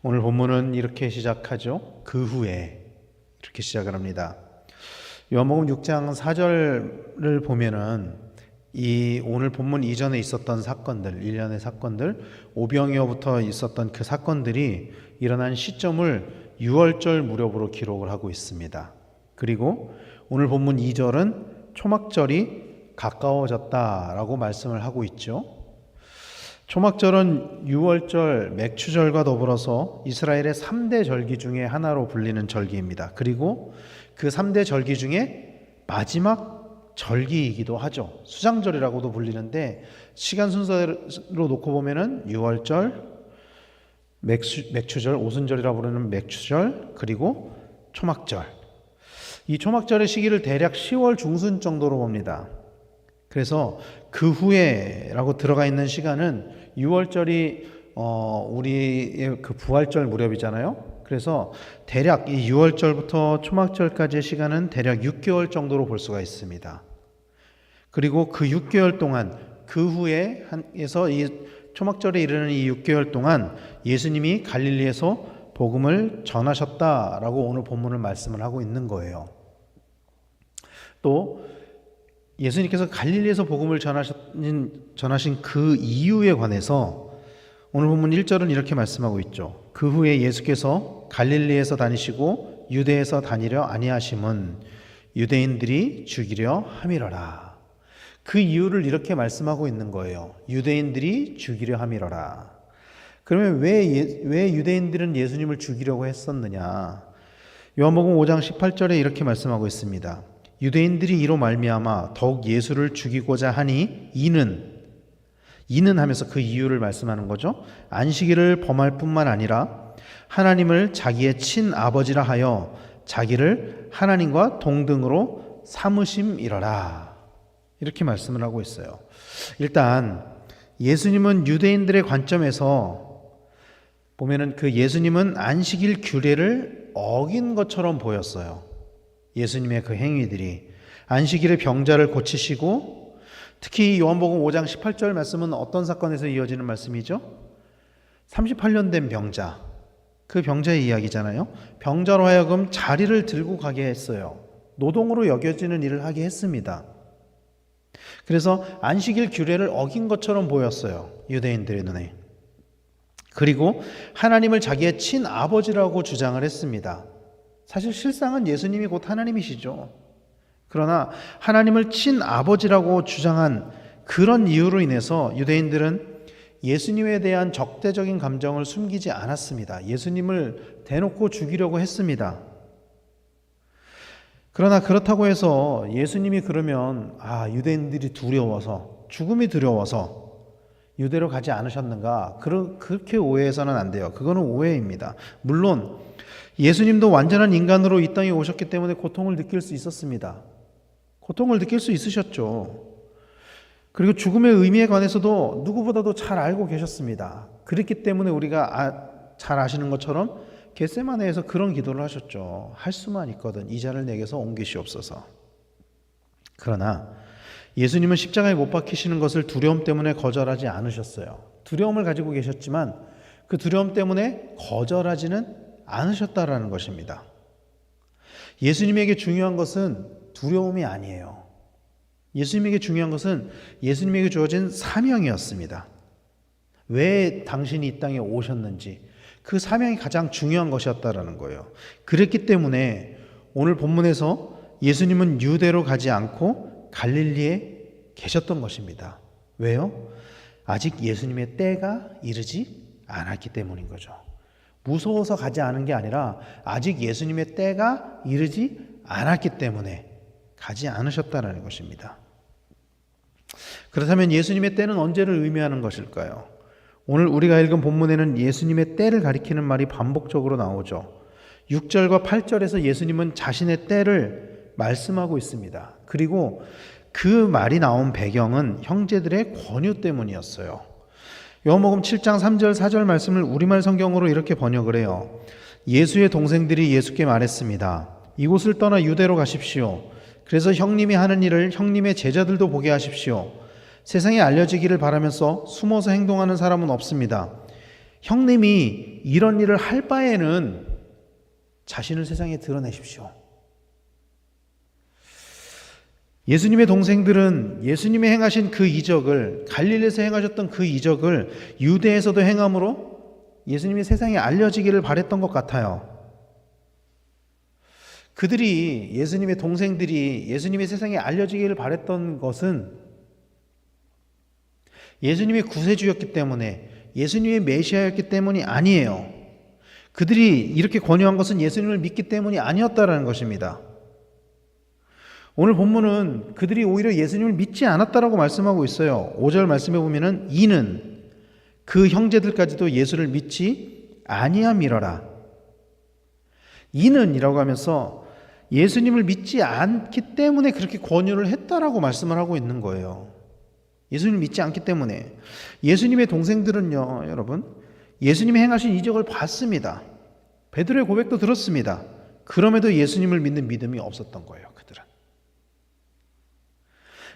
오늘 본문은 이렇게 시작하죠. 그 후에 이렇게 시작을 합니다. 요한복음 6장 4절을 보면은 이 오늘 본문 이전에 있었던 사건들, 일련의 사건들, 오병이어부터 있었던 그 사건들이 일어난 시점을 유월절 무렵으로 기록을 하고 있습니다. 그리고 오늘 본문 2절은 초막절이 가까워졌다라고 말씀을 하고 있죠. 초막절은 유월절, 맥추절과 더불어서 이스라엘의 3대 절기 중에 하나로 불리는 절기입니다. 그리고 그 3대 절기 중에 마지막 절기이기도 하죠. 수장절이라고도 불리는데 시간 순서로 놓고 보면은 유월절, 맥추절, 오순절이라고 부르는 맥추절, 그리고 초막절. 이 초막절의 시기를 대략 10월 중순 정도로 봅니다. 그래서 그 후에라고 들어가 있는 시간은 유월절이 우리의 그 부활절 무렵이잖아요. 그래서 대략 이 유월절부터 초막절까지의 시간은 대략 6개월 정도로 볼 수가 있습니다. 그리고 그 6개월 동안 그 후에 에서 이 초막절에 이르는 이 6개월 동안 예수님이 갈릴리에서 복음을 전하셨다라고 오늘 본문을 말씀을 하고 있는 거예요. 또 예수님께서 갈릴리에서 복음을 전하신 그 이유에 관해서 오늘 본문 1절은 이렇게 말씀하고 있죠. 그 후에 예수께서 갈릴리에서 다니시고 유대에서 다니려 아니하심은 유대인들이 죽이려 함이러라. 그 이유를 이렇게 말씀하고 있는 거예요. 유대인들이 죽이려 함이러라. 그러면 왜 유대인들은 예수님을 죽이려고 했었느냐? 요한복음 5장 18절에 이렇게 말씀하고 있습니다. 유대인들이 이로 말미암아 더욱 예수를 죽이고자 하니 이는 하면서 그 이유를 말씀하는 거죠. 안식일을 범할 뿐만 아니라 하나님을 자기의 친아버지라 하여 자기를 하나님과 동등으로 삼으심이러라. 이렇게 말씀을 하고 있어요. 일단 예수님은 유대인들의 관점에서 보면은 그 예수님은 안식일 규례를 어긴 것처럼 보였어요. 예수님의 그 행위들이 안식일에 병자를 고치시고 특히 요한복음 5장 18절 말씀은 어떤 사건에서 이어지는 말씀이죠? 38년 된 병자, 그 병자의 이야기잖아요. 병자로 하여금 자리를 들고 가게 했어요. 노동으로 여겨지는 일을 하게 했습니다. 그래서 안식일 규례를 어긴 것처럼 보였어요. 유대인들의 눈에. 그리고 하나님을 자기의 친아버지라고 주장을 했습니다. 사실 실상은 예수님이 곧 하나님이시죠. 그러나 하나님을 친아버지라고 주장한 그런 이유로 인해서 유대인들은 예수님에 대한 적대적인 감정을 숨기지 않았습니다. 예수님을 대놓고 죽이려고 했습니다. 그러나 그렇다고 해서 예수님이 그러면 유대인들이 두려워서 죽음이 두려워서 유대로 가지 않으셨는가? 그렇게 오해해서는 안 돼요. 그거는 오해입니다. 물론 예수님도 완전한 인간으로 이 땅에 오셨기 때문에 고통을 느낄 수 있었습니다. 고통을 느낄 수 있으셨죠. 그리고 죽음의 의미에 관해서도 누구보다도 잘 알고 계셨습니다. 그렇기 때문에 우리가 잘 아시는 것처럼 겟세마네에서 그런 기도를 하셨죠. 할 수만 있거든 이 잔을 내게서 옮기시옵소서. 그러나 예수님은 십자가에 못 박히시는 것을 두려움 때문에 거절하지 않으셨어요. 두려움을 가지고 계셨지만 그 두려움 때문에 거절하지는 않으셨다라는 것입니다. 예수님에게 중요한 것은 두려움이 아니에요. 예수님에게 중요한 것은 예수님에게 주어진 사명이었습니다. 왜 당신이 이 땅에 오셨는지 그 사명이 가장 중요한 것이었다라는 거예요. 그랬기 때문에 오늘 본문에서 예수님은 유대로 가지 않고 갈릴리에 계셨던 것입니다. 왜요? 아직 예수님의 때가 이르지 않았기 때문인 거죠. 무서워서 가지 않은 게 아니라 아직 예수님의 때가 이르지 않았기 때문에 가지 않으셨다는 것입니다. 그렇다면 예수님의 때는 언제를 의미하는 것일까요? 오늘 우리가 읽은 본문에는 예수님의 때를 가리키는 말이 반복적으로 나오죠. 6절과 8절에서 예수님은 자신의 때를 말씀하고 있습니다. 그리고 그 말이 나온 배경은 형제들의 권유 때문이었어요. 요한복음 7장 3절 4절 말씀을 우리말 성경으로 이렇게 번역을 해요. 예수의 동생들이 예수께 말했습니다. 이곳을 떠나 유대로 가십시오. 그래서 형님이 하는 일을 형님의 제자들도 보게 하십시오. 세상에 알려지기를 바라면서 숨어서 행동하는 사람은 없습니다. 형님이 이런 일을 할 바에는 자신을 세상에 드러내십시오. 예수님의 동생들은 예수님이 행하신 그 이적을, 갈릴리에서 행하셨던 그 이적을 유대에서도 행함으로 예수님이 세상에 알려지기를 바랬던 것 같아요. 그들이, 예수님의 동생들이 예수님이 세상에 알려지기를 바랬던 것은 예수님의 구세주였기 때문에, 예수님의 메시아였기 때문이 아니에요. 그들이 이렇게 권유한 것은 예수님을 믿기 때문이 아니었다라는 것입니다. 오늘 본문은 그들이 오히려 예수님을 믿지 않았다라고 말씀하고 있어요. 5절 말씀해 보면은 이는 그 형제들까지도 예수를 믿지 아니함이러라. 이는이라고 하면서 예수님을 믿지 않기 때문에 그렇게 권유를 했다라고 말씀을 하고 있는 거예요. 예수님을 믿지 않기 때문에. 예수님의 동생들은요, 여러분, 예수님이 행하신 이적을 봤습니다. 베드로의 고백도 들었습니다. 그럼에도 예수님을 믿는 믿음이 없었던 거예요, 그들은.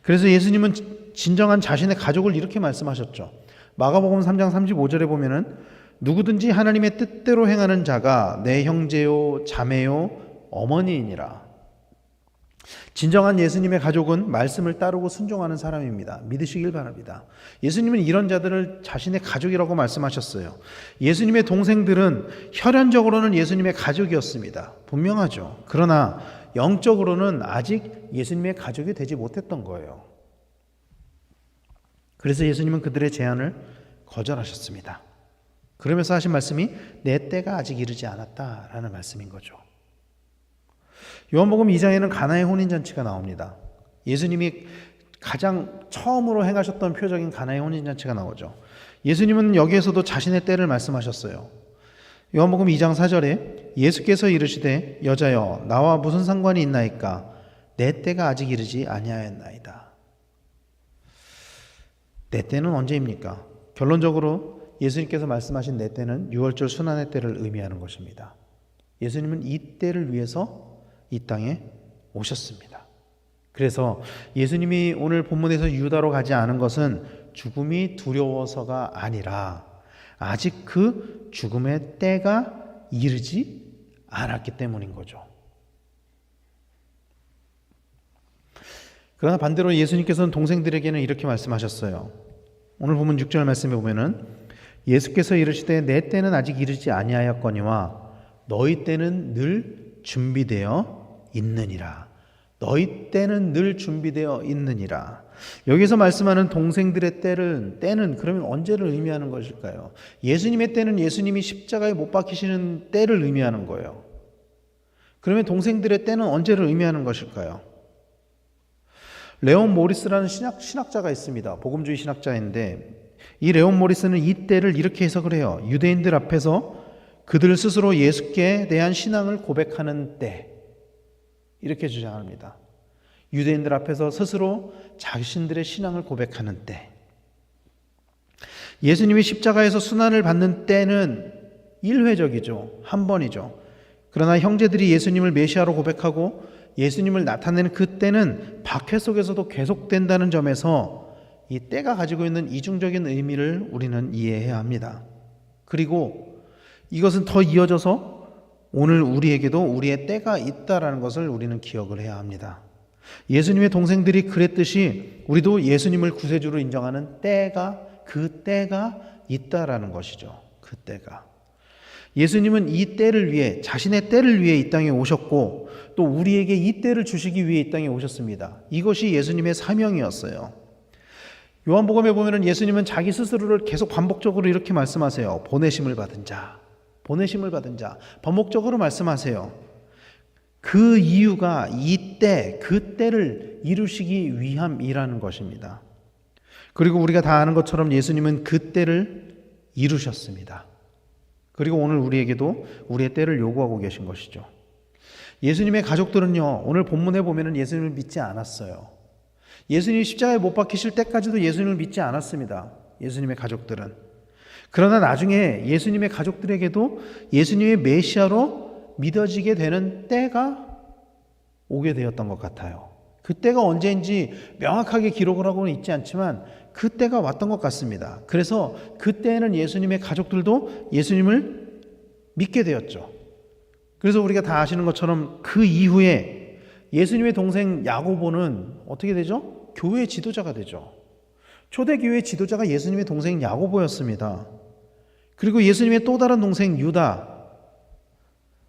그래서 예수님은 진정한 자신의 가족을 이렇게 말씀하셨죠. 마가복음 3장 35절에 보면은 누구든지 하나님의 뜻대로 행하는 자가 내 형제요, 자매요, 어머니이니라. 진정한 예수님의 가족은 말씀을 따르고 순종하는 사람입니다. 믿으시길 바랍니다. 예수님은 이런 자들을 자신의 가족이라고 말씀하셨어요. 예수님의 동생들은 혈연적으로는 예수님의 가족이었습니다. 분명하죠. 그러나 영적으로는 아직 예수님의 가족이 되지 못했던 거예요. 그래서 예수님은 그들의 제안을 거절하셨습니다. 그러면서 하신 말씀이 내 때가 아직 이르지 않았다라는 말씀인 거죠. 요한복음 2장에는 가나의 혼인잔치가 나옵니다. 예수님이 가장 처음으로 행하셨던 표적인 가나의 혼인잔치가 나오죠. 예수님은 여기에서도 자신의 때를 말씀하셨어요. 요한복음 2장 4절에 예수께서 이르시되 여자여 나와 무슨 상관이 있나이까 내 때가 아직 이르지 아니하였나이다. 내 때는 언제입니까? 결론적으로 예수님께서 말씀하신 내 때는 유월절 순환의 때를 의미하는 것입니다. 예수님은 이 때를 위해서 이 땅에 오셨습니다. 그래서 예수님이 오늘 본문에서 유다로 가지 않은 것은 죽음이 두려워서가 아니라 아직 그 죽음의 때가 이르지 않았기 때문인 거죠. 그러나 반대로 예수님께서는 동생들에게는 이렇게 말씀하셨어요. 오늘 보면 6절 말씀에 보면은 예수께서 이르시되 내 때는 아직 이르지 아니하였거니와 너희 때는 늘 준비되어 있느니라. 너희 때는 늘 준비되어 있느니라. 여기서 말씀하는 동생들의 때는 그러면 언제를 의미하는 것일까요? 예수님의 때는 예수님이 십자가에 못 박히시는 때를 의미하는 거예요. 그러면 동생들의 때는 언제를 의미하는 것일까요? 레온 모리스라는 신학자가 있습니다. 복음주의 신학자인데 이 레온 모리스는 이 때를 이렇게 해석을 해요. 유대인들 앞에서 그들 스스로 예수께 대한 신앙을 고백하는 때, 이렇게 주장합니다. 유대인들 앞에서 스스로 자신들의 신앙을 고백하는 때. 예수님이 십자가에서 순환을 받는 때는 일회적이죠. 한 번이죠. 그러나 형제들이 예수님을 메시아로 고백하고 예수님을 나타내는 그 때는 박해 속에서도 계속된다는 점에서 이 때가 가지고 있는 이중적인 의미를 우리는 이해해야 합니다. 그리고 이것은 더 이어져서 오늘 우리에게도 우리의 때가 있다라는 것을 우리는 기억을 해야 합니다. 예수님의 동생들이 그랬듯이 우리도 예수님을 구세주로 인정하는 때가, 그 때가 있다라는 것이죠. 그 때가. 예수님은 이 때를 위해, 자신의 때를 위해 이 땅에 오셨고 또 우리에게 이 때를 주시기 위해 이 땅에 오셨습니다. 이것이 예수님의 사명이었어요. 요한복음에 보면 예수님은 자기 스스로를 계속 반복적으로 이렇게 말씀하세요. 보내심을 받은 자, 보내심을 받은 자, 반복적으로 말씀하세요. 그 이유가 이 때, 그 때를 이루시기 위함이라는 것입니다. 그리고 우리가 다 아는 것처럼 예수님은 그 때를 이루셨습니다. 그리고 오늘 우리에게도 우리의 때를 요구하고 계신 것이죠. 예수님의 가족들은요, 오늘 본문에 보면 예수님을 믿지 않았어요. 예수님이 십자가에 못 박히실 때까지도 예수님을 믿지 않았습니다. 예수님의 가족들은. 그러나 나중에 예수님의 가족들에게도 예수님의 메시아로 믿어지게 되는 때가 오게 되었던 것 같아요. 그때가 언제인지 명확하게 기록을 하고는 있지 않지만 그때가 왔던 것 같습니다. 그래서 그때에는 예수님의 가족들도 예수님을 믿게 되었죠. 그래서 우리가 다 아시는 것처럼 그 이후에 예수님의 동생 야고보는 어떻게 되죠? 교회의 지도자가 되죠. 초대교회의 지도자가 예수님의 동생 야고보였습니다. 그리고 예수님의 또 다른 동생 유다,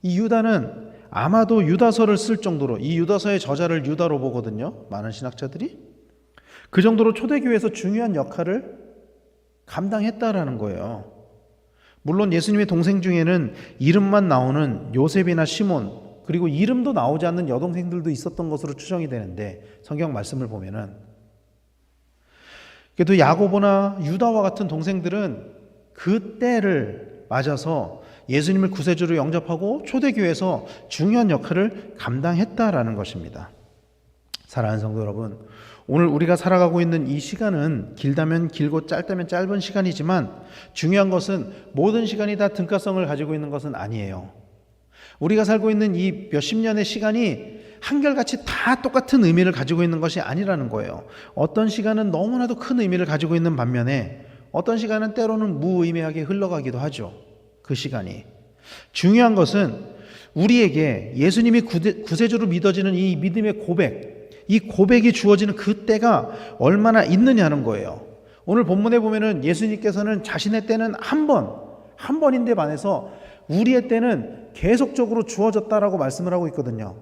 이 유다는 아마도 유다서를 쓸 정도로, 이 유다서의 저자를 유다로 보거든요. 많은 신학자들이. 그 정도로 초대교회에서 중요한 역할을 감당했다라는 거예요. 물론 예수님의 동생 중에는 이름만 나오는 요셉이나 시몬, 그리고 이름도 나오지 않는 여동생들도 있었던 것으로 추정이 되는데 성경 말씀을 보면은, 그래도 야고보나 유다와 같은 동생들은 그 때를 맞아서 예수님을 구세주로 영접하고 초대교회에서 중요한 역할을 감당했다라는 것입니다. 사랑하는 성도 여러분, 오늘 우리가 살아가고 있는 이 시간은 길다면 길고 짧다면 짧은 시간이지만 중요한 것은 모든 시간이 다 등가성을 가지고 있는 것은 아니에요. 우리가 살고 있는 이 몇십 년의 시간이 한결같이 다 똑같은 의미를 가지고 있는 것이 아니라는 거예요. 어떤 시간은 너무나도 큰 의미를 가지고 있는 반면에 어떤 시간은 때로는 무의미하게 흘러가기도 하죠. 그 시간이. 중요한 것은 우리에게 예수님이 구세주로 믿어지는 이 믿음의 고백, 이 고백이 주어지는 그 때가 얼마나 있느냐는 거예요. 오늘 본문에 보면은 예수님께서는 자신의 때는 한 번인데 반해서 우리의 때는 계속적으로 주어졌다라고 말씀을 하고 있거든요.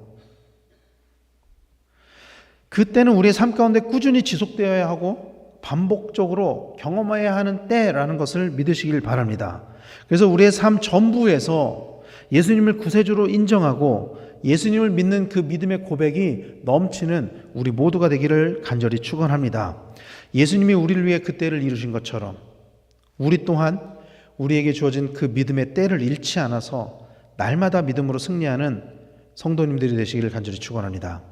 그 때는 우리의 삶 가운데 꾸준히 지속되어야 하고 반복적으로 경험해야 하는 때라는 것을 믿으시길 바랍니다. 그래서 우리의 삶 전부에서 예수님을 구세주로 인정하고 예수님을 믿는 그 믿음의 고백이 넘치는 우리 모두가 되기를 간절히 축원합니다. 예수님이 우리를 위해 그 때를 이루신 것처럼 우리 또한 우리에게 주어진 그 믿음의 때를 잃지 않아서 날마다 믿음으로 승리하는 성도님들이 되시기를 간절히 축원합니다.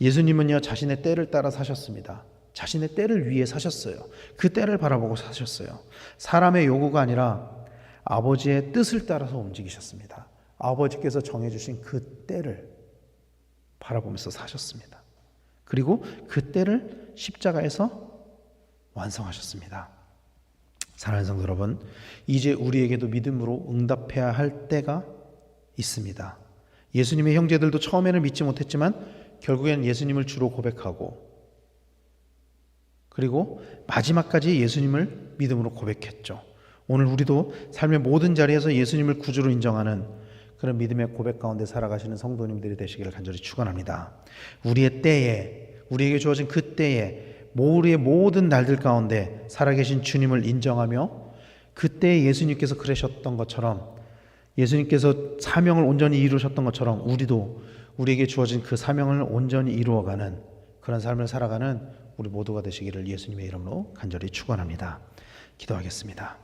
예수님은요, 자신의 때를 따라 사셨습니다. 자신의 때를 위해 사셨어요. 그 때를 바라보고 사셨어요. 사람의 요구가 아니라 아버지의 뜻을 따라서 움직이셨습니다. 아버지께서 정해주신 그 때를 바라보면서 사셨습니다. 그리고 그 때를 십자가에서 완성하셨습니다. 사랑하는 성도 여러분, 이제 우리에게도 믿음으로 응답해야 할 때가 있습니다. 예수님의 형제들도 처음에는 믿지 못했지만 결국엔 예수님을 주로 고백하고 그리고 마지막까지 예수님을 믿음으로 고백했죠. 오늘 우리도 삶의 모든 자리에서 예수님을 구주로 인정하는 그런 믿음의 고백 가운데 살아가시는 성도님들이 되시기를 간절히 축원합니다. 우리의 때에, 우리에게 주어진 그 때에 우리의 모든 날들 가운데 살아계신 주님을 인정하며 그때에 예수님께서 그러셨던 것처럼, 예수님께서 사명을 온전히 이루셨던 것처럼 우리도 우리에게 주어진 그 사명을 온전히 이루어가는 그런 삶을 살아가는 우리 모두가 되시기를 예수님의 이름으로 간절히 축원합니다. 기도하겠습니다.